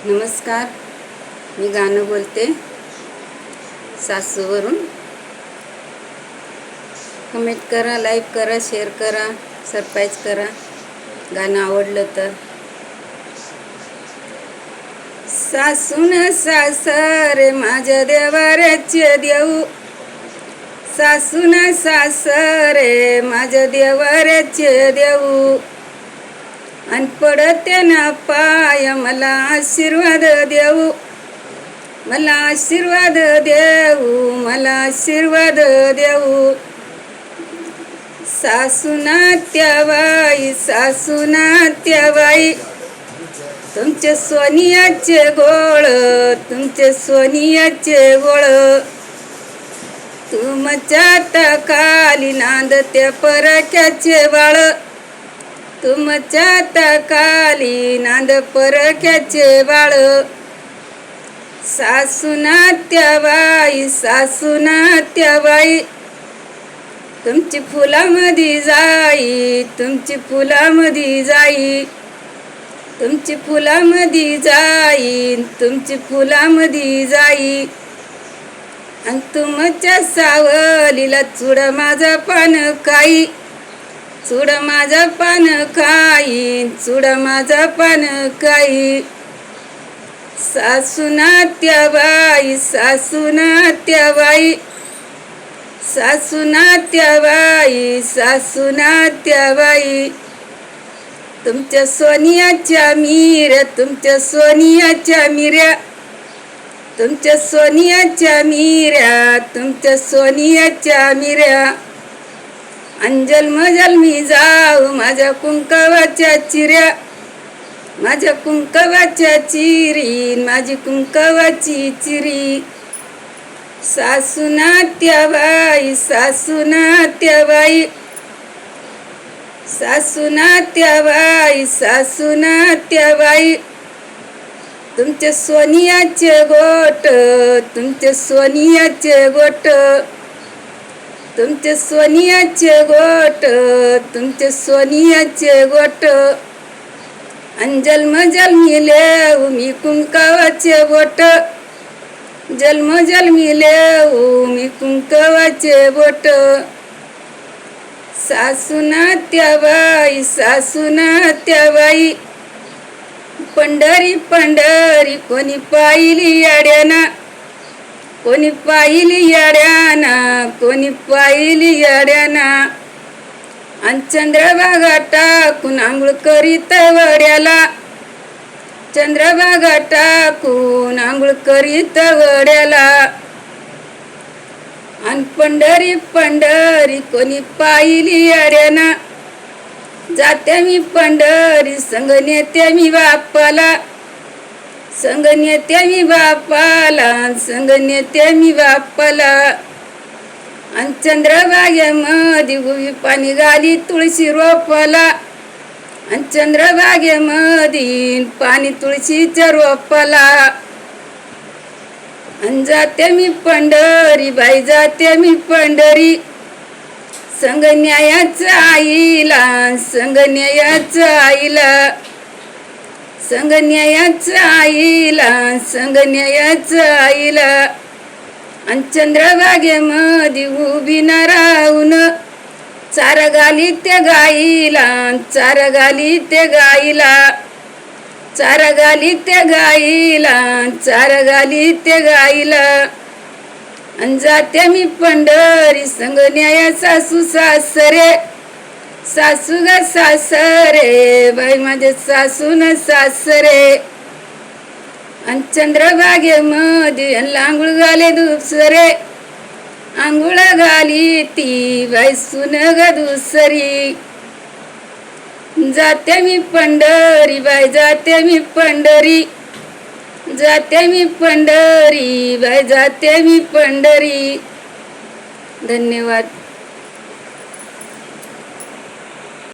नमस्कार, मी गाणं बोलते सासूवरून. कमेंट करा, लाईक करा, शेअर करा, सबस्क्राईब करा गाणं आवडलं तर. सासून सासरे माझ्या देवाऱ्याचे देऊ, सासून सासरे माझ्या देवाऱ्याचे देऊ, अन पडते ना पाय मला आशीर्वाद देऊ, मला आशीर्वाद देऊ, मला आशीर्वाद देऊ. सासूना त्याबाई, सासूना त्याबाई, तुमचे सोनियाचे गोळ, तुमचे सोनियाचे गोळ, तुमच्या तकाली नांदते परक्याचे बाळ, तुमच्या तकाली नांद परक्याचे बाळ. सासूना त्याबाई, सासूना त्याबाई, तुमची फुलामधी जाई, तुमची फुलामधी जाई, तुमची फुलामधी जाई, तुमची फुलामधी जाई. आणि तुमच्या सावलीला चुड माझा पान काई, चुड माझा पान खाई, चुड माझा पान खाई. सासूना त्याबाई, सासूना त्याबाई, सासूना त्याबाई, सासूना त्याबाई, तुमच्या सोनियाच्या मिऱ्या, तुमच्या सोनियाच्या मिऱ्या, तुमच्या सोनियाच्या मिऱ्या, तुमच्या सोनियाच्या मिऱ्या. जन्मी जाऊ माझ्या कुंकवाच्या चिऱ्या, माझ्या कुंकवाच्या चिरी, माझी कुंकवाची चिरी. सासूना त्याबाई, सासूना त्याबाई, सासूना त्याबाई, सासूना त्याबाई, तुमचे सोनियाचे गोट, तुमचे सोनियाचे गोट, तुमचे सोनियाचे गोट, तुमचे सोनियाचे गोट. जन्मी लेऊ मी कुंकवाचे बोट, जन्मी लेऊ मी कुंकवाचे बोट. सासूना त्याबाई, सासूना त्याबाई, पंढरी पंढरी कोणी पाहिली याड्याना, कोणी पाहिली याड्याना, कोणी पाहिली याड्याना. आणि चंद्रभागा टाकून आंघोळ करीत वड्याला, चंद्रभागा टाकून आंघोळ करीत वड्याला. आणि पंढरी पंढरी कोणी पाहिली याड्याना, जाते मी पंढरी संग नेते मी बापाला, संग नेते मी बापाला, संग नेते मी बापाला. आणि चंद्रभागेमध्ये उभी पाणी घाली तुळशी रोपाला, आणि चंद्रभागेमध्ये पाणी तुळशीच्या रोपाला. आणि जाते मी पंढरी बाई, जाते मी पंढरी, संग न्यायाचं आईला, संग न्यायाचं आईला, संग न्यायाचं आईला, संग न्यायाचं आईला. आणि चंद्रभागेमध्ये उभी न राहून चार घाली त्या गाईला, चार घाली त्या गाईला, चार घाली त्या गाईला, चार घाली त्या गाईला. आणि जाते मी पंढरी संग न्याया सासू सासरे, सासू ग सासरे बाई माझे सासू न सासरे. आणि चंद्रभागेमध्ये आंघोळ घाले दुसरे, आंघोळ घाली ती बाई सुन ग दुसरी. जाते मी पंढरी बाई, जाते मी पंढरी, जाते मी पंढरी बाई, जाते मी पंढरी. धन्यवाद.